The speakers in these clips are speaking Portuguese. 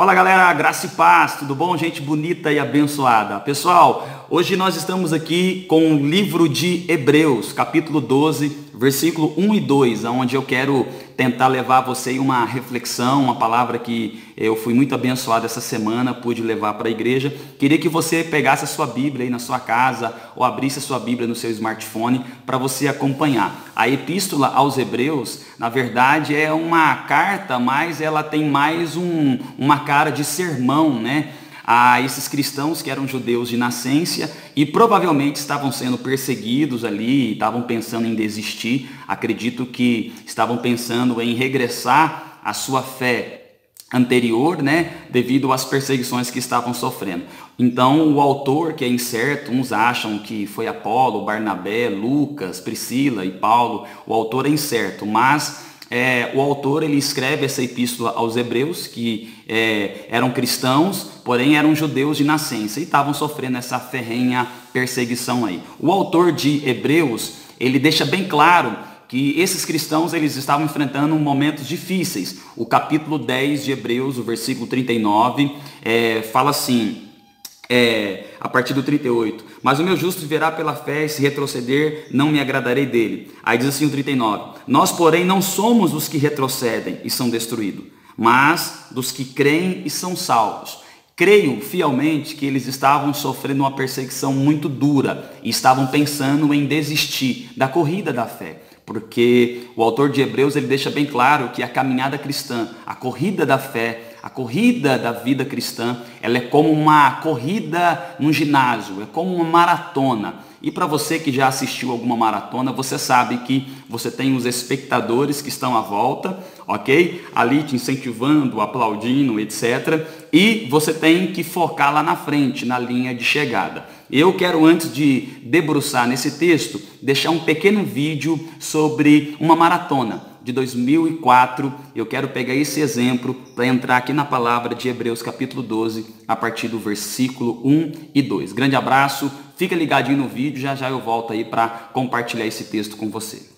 Fala galera, graça e paz, tudo bom? Gente bonita e abençoada. Pessoal, hoje nós estamos aqui com o livro de Hebreus, capítulo 12, versículo 1 e 2, onde eu quero tentar levar você uma reflexão, uma palavra que eu fui muito abençoado essa semana, pude levar para a igreja. Queria que você pegasse a sua Bíblia aí na sua casa ou abrisse a sua Bíblia no seu smartphone para você acompanhar. A Epístola aos Hebreus, na verdade, é uma carta, mas ela tem mais uma cara de sermão, né? A esses cristãos que eram judeus de nascença e provavelmente estavam sendo perseguidos ali, estavam pensando em desistir, acredito que estavam pensando em regressar à sua fé anterior, né, devido às perseguições que estavam sofrendo. Então o autor, que é incerto, uns acham que foi Apolo, Barnabé, Lucas, Priscila e Paulo, o autor é incerto, mas o autor ele escreve essa epístola aos Hebreus, que eram cristãos, porém eram judeus de nascença e estavam sofrendo essa ferrenha perseguição aí. O autor de Hebreus, ele deixa bem claro que esses cristãos eles estavam enfrentando momentos difíceis. O capítulo 10 de Hebreus, o versículo 39, fala assim, a partir do 38, mas o meu justo viverá pela fé, e se retroceder, não me agradarei dele. Aí diz assim o 39, nós porém não somos os que retrocedem e são destruídos, mas dos que creem e são salvos. Creio fielmente que eles estavam sofrendo uma perseguição muito dura e estavam pensando em desistir da corrida da fé. Porque o autor de Hebreus ele deixa bem claro que a caminhada cristã, a corrida da fé, a corrida da vida cristã, ela é como uma corrida num ginásio, é como uma maratona. E para você que já assistiu alguma maratona, você sabe que você tem os espectadores que estão à volta, ok? Ali te incentivando, aplaudindo, etc. E você tem que focar lá na frente, na linha de chegada. Eu quero, antes de debruçar nesse texto, deixar um pequeno vídeo sobre uma maratona de 2004. Eu quero pegar esse exemplo para entrar aqui na palavra de Hebreus capítulo 12, a partir do versículo 1 e 2. Grande abraço, fica ligadinho no vídeo, já já eu volto aí para compartilhar esse texto com você.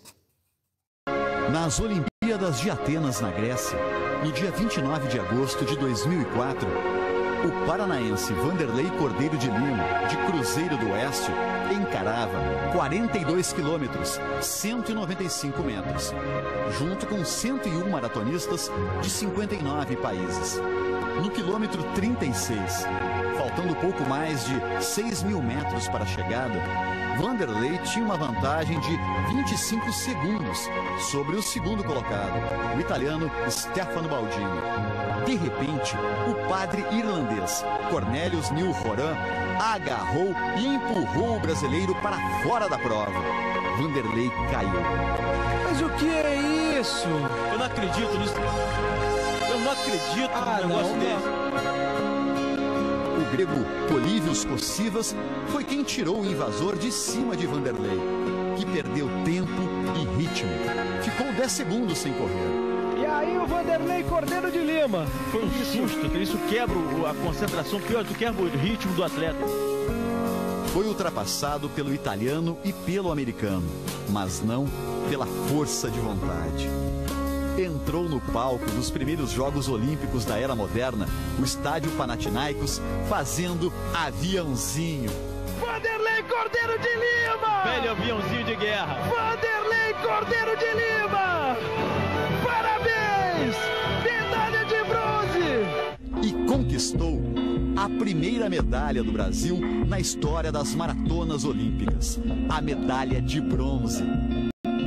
Nas Olimpíadas de Atenas, na Grécia, no dia 29 de agosto de 2004, o paranaense Vanderlei Cordeiro de Lima, de Cruzeiro do Oeste, encarava 42 quilômetros, 195 metros, junto com 101 maratonistas de 59 países. No quilômetro 36, faltando pouco mais de 6.000 metros para a chegada, Vanderlei tinha uma vantagem de 25 segundos sobre o segundo colocado, o italiano Stefano Baldini. De repente, o padre irlandês Cornelius Nilhoran agarrou e empurrou o brasileiro para fora da prova. Vanderlei caiu. Mas o que é isso? Eu não acredito nisso. Eu não acredito num negócio desse. O grego Polívios Cossivas foi quem tirou o invasor de cima de Vanderlei, que perdeu tempo e ritmo. Ficou 10 segundos sem correr. E aí o Vanderlei Cordeiro de Lima. Foi um susto, que isso quebra a concentração, pior, tu quebra o ritmo do atleta. Foi ultrapassado pelo italiano e pelo americano, mas não pela força de vontade. Entrou no palco dos primeiros Jogos Olímpicos da Era Moderna, o estádio Panathinaikos, fazendo aviãozinho. Vanderlei Cordeiro de Lima! Velho aviãozinho de guerra. Vanderlei Cordeiro de Lima! Parabéns! Medalha de bronze! E conquistou a primeira medalha do Brasil na história das maratonas olímpicas, a medalha de bronze.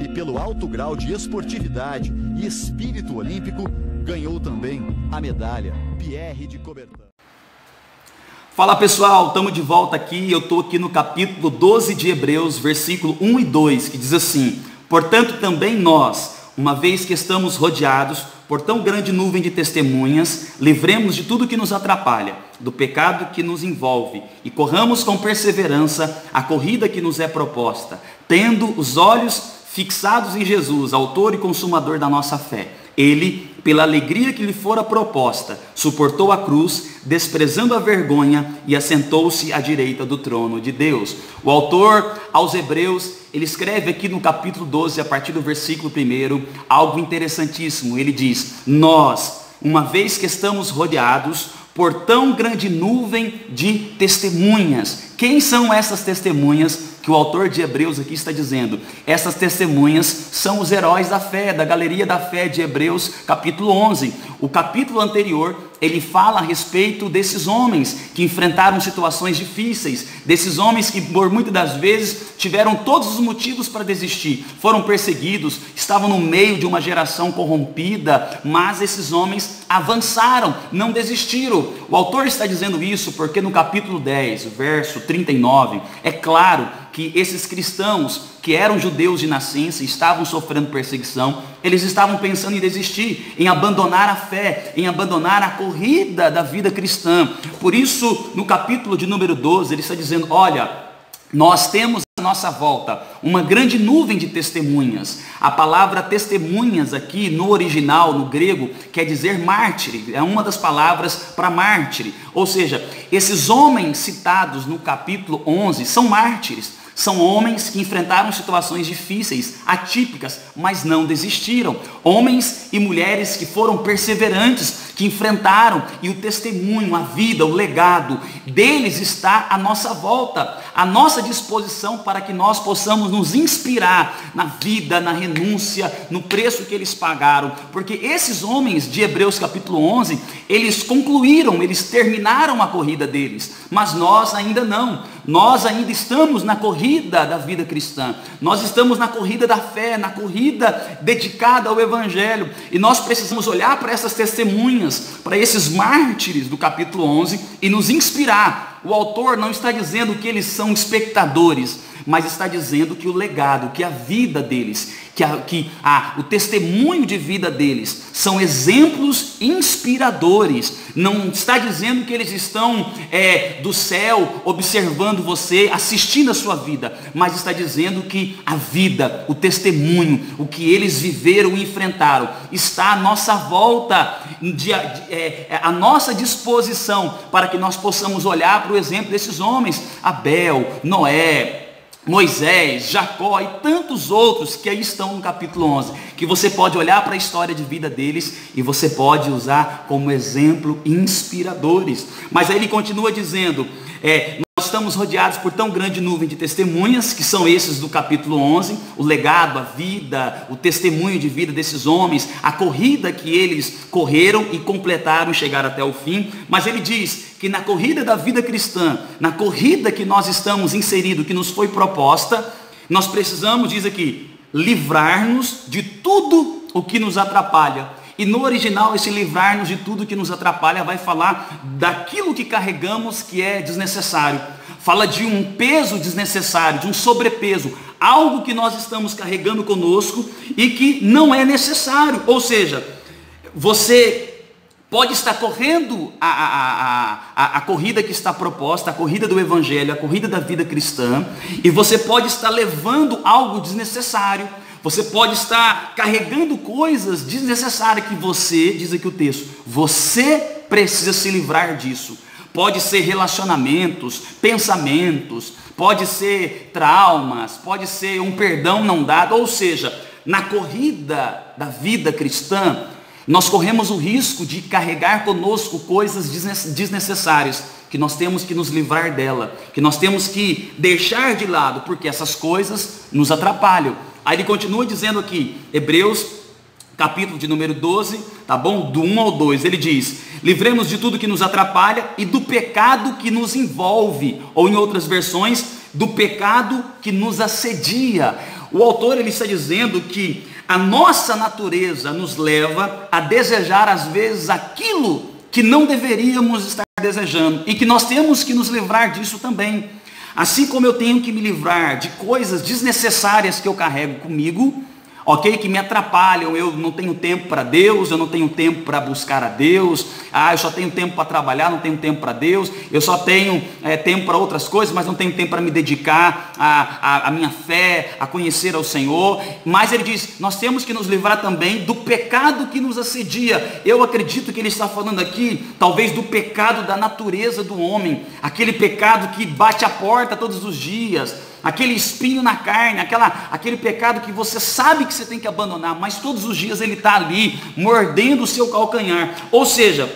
E pelo alto grau de esportividade e espírito olímpico, ganhou também a medalha Pierre de Coubertin. Fala pessoal, estamos de volta aqui, eu estou aqui no capítulo 12 de Hebreus, versículo 1 e 2, que diz assim, portanto também nós, uma vez que estamos rodeados por tão grande nuvem de testemunhas, livremos de tudo que nos atrapalha, do pecado que nos envolve, e corramos com perseverança a corrida que nos é proposta, tendo os olhos fixados em Jesus, autor e consumador da nossa fé. Ele, pela alegria que lhe fora proposta, suportou a cruz, desprezando a vergonha, e assentou-se à direita do trono de Deus. O autor aos Hebreus, ele escreve aqui no capítulo 12, a partir do versículo 1, algo interessantíssimo. Ele diz, nós, uma vez que estamos rodeados por tão grande nuvem de testemunhas. Quem são essas testemunhas que o autor de Hebreus aqui está dizendo? Essas testemunhas são os heróis da fé, da galeria da fé de Hebreus capítulo 11. O capítulo anterior, ele fala a respeito desses homens que enfrentaram situações difíceis, desses homens que por muitas das vezes tiveram todos os motivos para desistir, foram perseguidos, estavam no meio de uma geração corrompida, mas esses homens avançaram, não desistiram. O autor está dizendo isso porque no capítulo 10, verso 39, é claro que esses cristãos que eram judeus de nascença, estavam sofrendo perseguição, eles estavam pensando em desistir, em abandonar a fé, em abandonar a corrida da vida cristã. Por isso, no capítulo de número 12, ele está dizendo, olha, nós temos à nossa volta uma grande nuvem de testemunhas. A palavra testemunhas aqui, no original, no grego, quer dizer mártir, é uma das palavras para mártir. Ou seja, esses homens citados no capítulo 11 são mártires. São homens que enfrentaram situações difíceis, atípicas, mas não desistiram. Homens e mulheres que foram perseverantes, que enfrentaram, e o testemunho, a vida, o legado deles está à nossa volta, à nossa disposição para que nós possamos nos inspirar na vida, na renúncia, no preço que eles pagaram. Porque esses homens de Hebreus capítulo 11, eles concluíram, eles terminaram a corrida deles, mas nós ainda não. Nós ainda estamos na corrida da vida cristã. Nós estamos na corrida da fé, na corrida dedicada ao Evangelho. E nós precisamos olhar para essas testemunhas, para esses mártires do capítulo 11 e nos inspirar. O autor não está dizendo que eles são espectadores, mas está dizendo que o legado, que a vida deles, o testemunho de vida deles são exemplos inspiradores. Não está dizendo que eles estão do céu observando você, assistindo a sua vida, mas está dizendo que a vida, o testemunho, o que eles viveram e enfrentaram, está à nossa volta, à nossa disposição, para que nós possamos olhar para o exemplo desses homens, Abel, Noé, Moisés, Jacó e tantos outros que aí estão no capítulo 11, que você pode olhar para a história de vida deles e você pode usar como exemplo inspiradores. Mas aí ele continua dizendo, nós estamos rodeados por tão grande nuvem de testemunhas, que são esses do capítulo 11, o legado, a vida, o testemunho de vida desses homens, a corrida que eles correram e completaram e chegaram até o fim. Mas ele diz que na corrida da vida cristã, na corrida que nós estamos inseridos, que nos foi proposta, nós precisamos, diz aqui, livrar-nos de tudo o que nos atrapalha. E no original, esse livrar-nos de tudo que nos atrapalha vai falar daquilo que carregamos que é desnecessário. Fala de um peso desnecessário, de um sobrepeso, algo que nós estamos carregando conosco e que não é necessário. Ou seja, você pode estar correndo a corrida que está proposta, a corrida do Evangelho, a corrida da vida cristã, e você pode estar levando algo desnecessário. Você pode estar carregando coisas desnecessárias que você, diz aqui o texto, você precisa se livrar disso. Pode ser relacionamentos, pensamentos, pode ser traumas, pode ser um perdão não dado. Ou seja, na corrida da vida cristã, nós corremos o risco de carregar conosco coisas desnecessárias, que nós temos que nos livrar dela, que nós temos que deixar de lado, porque essas coisas nos atrapalham. Aí ele continua dizendo aqui, Hebreus, capítulo de número 12, tá bom? Do 1 ao 2, ele diz, livremos de tudo que nos atrapalha e do pecado que nos envolve, ou em outras versões, do pecado que nos assedia. O autor, ele está dizendo que a nossa natureza nos leva a desejar às vezes aquilo que não deveríamos estar desejando, e que nós temos que nos livrar disso também. Assim como eu tenho que me livrar de coisas desnecessárias que eu carrego comigo, ok? Que me atrapalham, eu não tenho tempo para Deus, eu não tenho tempo para buscar a Deus, eu só tenho tempo para trabalhar, não tenho tempo para Deus, eu só tenho tempo para outras coisas, mas não tenho tempo para me dedicar à minha fé, a conhecer ao Senhor. Mas ele diz, nós temos que nos livrar também do pecado que nos assedia. Eu acredito que ele está falando aqui, talvez do pecado da natureza do homem, aquele pecado que bate a porta todos os dias, aquele espinho na carne, aquele pecado que você sabe que você tem que abandonar, mas todos os dias ele está ali, mordendo o seu calcanhar. Ou seja,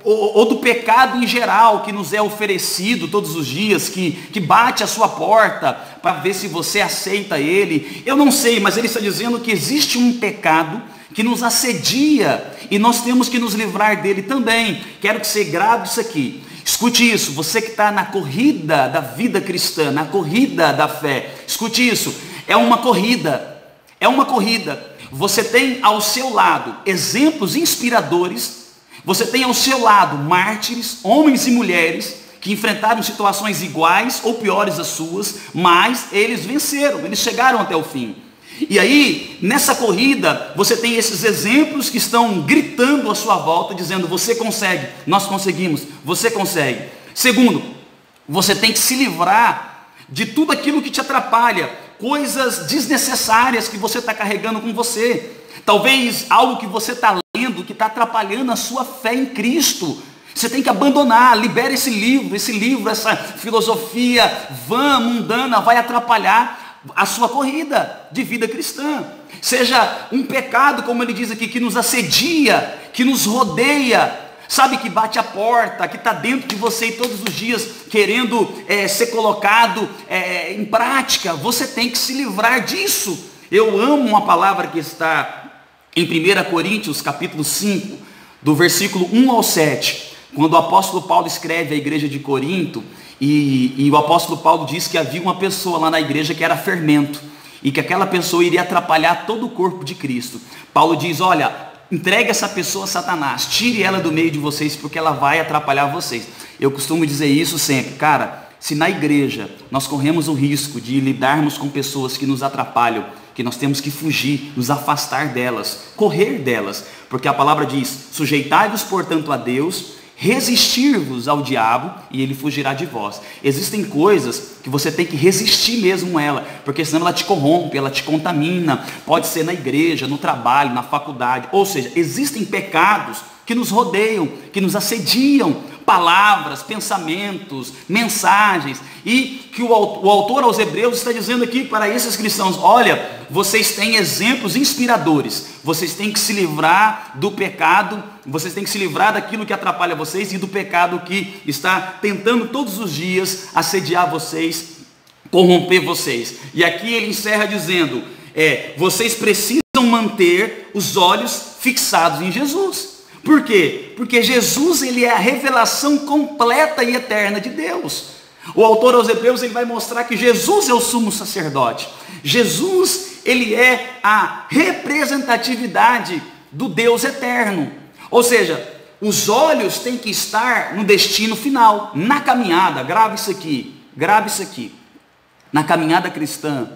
ou do pecado em geral que nos é oferecido todos os dias, que bate a sua porta para ver se você aceita ele. Eu não sei, mas ele está dizendo que existe um pecado que nos assedia e nós temos que nos livrar dele também. Quero que você grave isso aqui. Escute isso, você que está na corrida da vida cristã, na corrida da fé, escute isso, é uma corrida. Você tem ao seu lado exemplos inspiradores, você tem ao seu lado mártires, homens e mulheres, que enfrentaram situações iguais ou piores às suas, mas eles venceram, eles chegaram até o fim. E aí, nessa corrida, você tem esses exemplos que estão gritando à sua volta, dizendo: você consegue, nós conseguimos, você consegue. Segundo, você tem que se livrar de tudo aquilo que te atrapalha, coisas desnecessárias que você está carregando com você. Talvez algo que você está lendo, que está atrapalhando a sua fé em Cristo. Você tem que abandonar, libera esse livro, essa filosofia vã, mundana, vai atrapalhar a sua corrida de vida cristã. Seja um pecado, como ele diz aqui, que nos assedia, que nos rodeia, sabe, que bate a porta, que está dentro de você e todos os dias querendo ser colocado em prática. Você tem que se livrar disso. Eu amo uma palavra que está em 1 Coríntios capítulo 5, do versículo 1 ao 7, quando o apóstolo Paulo escreve à igreja de Corinto, e o apóstolo Paulo diz que havia uma pessoa lá na igreja que era fermento, e que aquela pessoa iria atrapalhar todo o corpo de Cristo. Paulo diz: olha, entregue essa pessoa a Satanás, tire ela do meio de vocês, porque ela vai atrapalhar vocês. Eu costumo dizer isso sempre, cara, se na igreja nós corremos o risco de lidarmos com pessoas que nos atrapalham, que nós temos que fugir, nos afastar delas, correr delas, porque a palavra diz: sujeitai-vos, portanto, a Deus, resistir-vos ao diabo e ele fugirá de vós. Existem coisas que você tem que resistir mesmo ela, porque senão ela te corrompe, ela te contamina. Pode ser na igreja, no trabalho, na faculdade. Ou seja, existem pecados que nos rodeiam, que nos assediam, palavras, pensamentos, mensagens, e que o autor aos Hebreus está dizendo aqui para esses cristãos: olha, vocês têm exemplos inspiradores, vocês têm que se livrar do pecado, vocês têm que se livrar daquilo que atrapalha vocês e do pecado que está tentando todos os dias assediar vocês, corromper vocês. E aqui ele encerra dizendo: vocês precisam manter os olhos fixados em Jesus. Por quê? Porque Jesus, ele é a revelação completa e eterna de Deus. O autor aos Hebreus, ele vai mostrar que Jesus é o sumo sacerdote. Jesus, ele é a representatividade do Deus eterno. Ou seja, os olhos têm que estar no destino final, na caminhada. Grave isso aqui. Na caminhada cristã,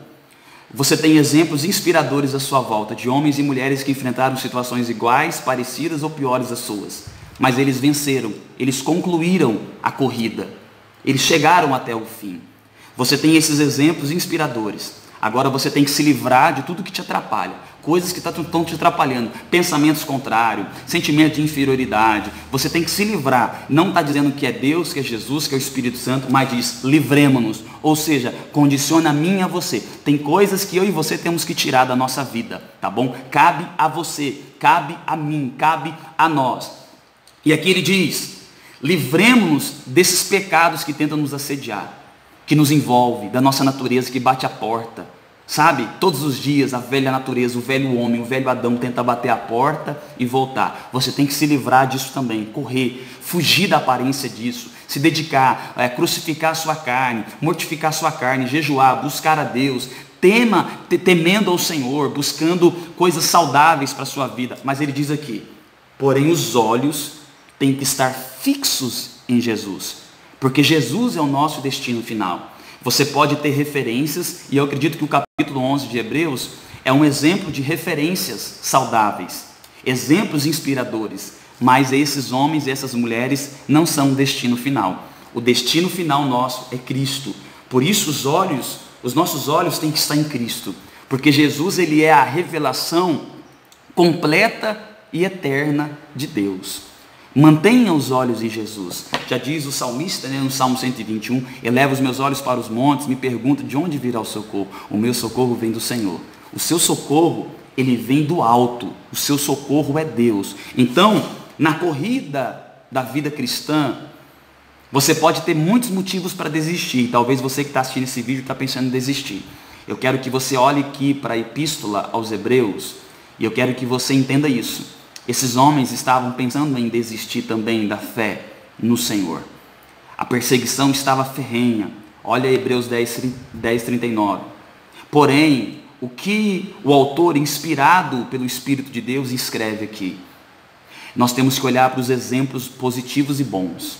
você tem exemplos inspiradores à sua volta, de homens e mulheres que enfrentaram situações iguais, parecidas ou piores às suas. Mas eles venceram, eles concluíram a corrida, eles chegaram até o fim. Você tem esses exemplos inspiradores. Agora você tem que se livrar de tudo que te atrapalha, coisas que estão te atrapalhando, pensamentos contrários, sentimento de inferioridade. Você tem que se livrar. Não está dizendo que é Deus, que é Jesus, que é o Espírito Santo, mas diz: livremos-nos. Ou seja, condiciona a mim e a você. Tem coisas que eu e você temos que tirar da nossa vida, tá bom? Cabe a você, cabe a mim, cabe a nós. E aqui ele diz: livremos-nos desses pecados que tentam nos assediar, que nos envolve, da nossa natureza que bate a porta. Sabe, todos os dias a velha natureza, o velho homem, o velho Adão tenta bater a porta e voltar. Você tem que se livrar disso também, correr, fugir da aparência disso, se dedicar, crucificar a sua carne, mortificar a sua carne, jejuar, buscar a Deus, temendo ao Senhor, buscando coisas saudáveis para a sua vida. Mas ele diz aqui: porém os olhos têm que estar fixos em Jesus, porque Jesus é o nosso destino final. Você pode ter referências, e eu acredito que o capítulo 11 de Hebreus é um exemplo de referências saudáveis, exemplos inspiradores, mas esses homens e essas mulheres não são o destino final. O destino final nosso é Cristo. Por isso os nossos olhos têm que estar em Cristo, porque Jesus, ele é a revelação completa e eterna de Deus. Mantenha os olhos em Jesus. Já diz o salmista, né, no Salmo 121, eleva os meus olhos para os montes, me pergunta de onde virá o socorro. O meu socorro vem do Senhor. O seu socorro, ele vem do alto. O seu socorro é Deus. Então, na corrida da vida cristã, você pode ter muitos motivos para desistir. Talvez você que está assistindo esse vídeo está pensando em desistir. Eu quero que você olhe aqui para a Epístola aos Hebreus e eu quero que você entenda isso. Esses homens estavam pensando em desistir também da fé no Senhor. A perseguição estava ferrenha. Olha Hebreus 10:39. Porém, o que o autor, inspirado pelo Espírito de Deus, escreve aqui? Nós temos que olhar para os exemplos positivos e bons.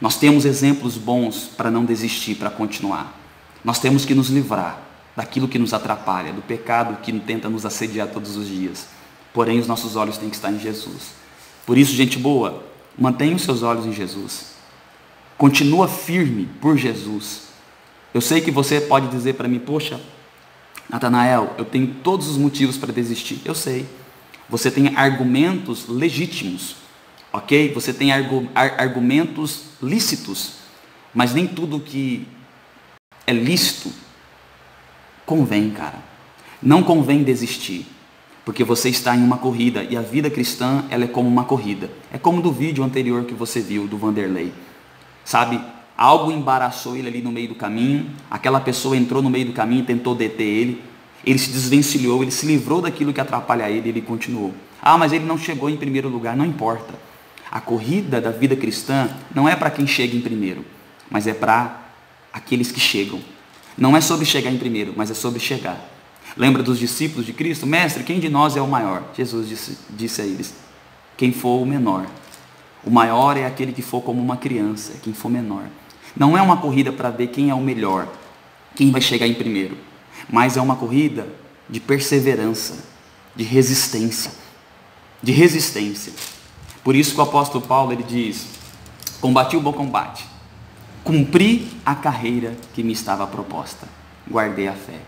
Nós temos exemplos bons para não desistir, para continuar. Nós temos que nos livrar daquilo que nos atrapalha, do pecado que tenta nos assediar todos os dias. Porém, os nossos olhos têm que estar em Jesus. Por isso, gente boa, mantenha os seus olhos em Jesus. Continua firme por Jesus. Eu sei que você pode dizer para mim, poxa, Natanael, eu tenho todos os motivos para desistir. Eu sei. Você tem argumentos legítimos, ok? Você tem argumentos lícitos, mas nem tudo que é lícito convém, cara. Não convém desistir, porque você está em uma corrida e a vida cristã, ela é como uma corrida. É como do vídeo anterior que você viu, do Vanderlei. Sabe, algo embaraçou ele ali no meio do caminho, aquela pessoa entrou no meio do caminho e tentou deter ele se desvencilhou, ele se livrou daquilo que atrapalha ele e ele continuou. Ah, mas ele não chegou em primeiro lugar, não importa. A corrida da vida cristã não é para quem chega em primeiro, mas é para aqueles que chegam. Não é sobre chegar em primeiro, mas é sobre chegar. Lembra dos discípulos de Cristo? Mestre, quem de nós é o maior? Jesus disse a eles, quem for o menor. O maior é aquele que for como uma criança, é quem for menor. Não é uma corrida para ver quem é o melhor, quem vai chegar em primeiro, mas é uma corrida de perseverança, de resistência. De resistência. Por isso que o apóstolo Paulo ele diz, combati o bom combate, cumpri a carreira que me estava proposta, guardei a fé.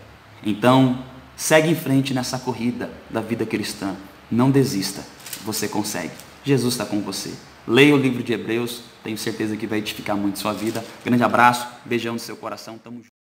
Então, segue em frente nessa corrida da vida cristã. Não desista, você consegue. Jesus está com você. Leia o livro de Hebreus, tenho certeza que vai edificar muito sua vida. Grande abraço, beijão no seu coração, tamo junto.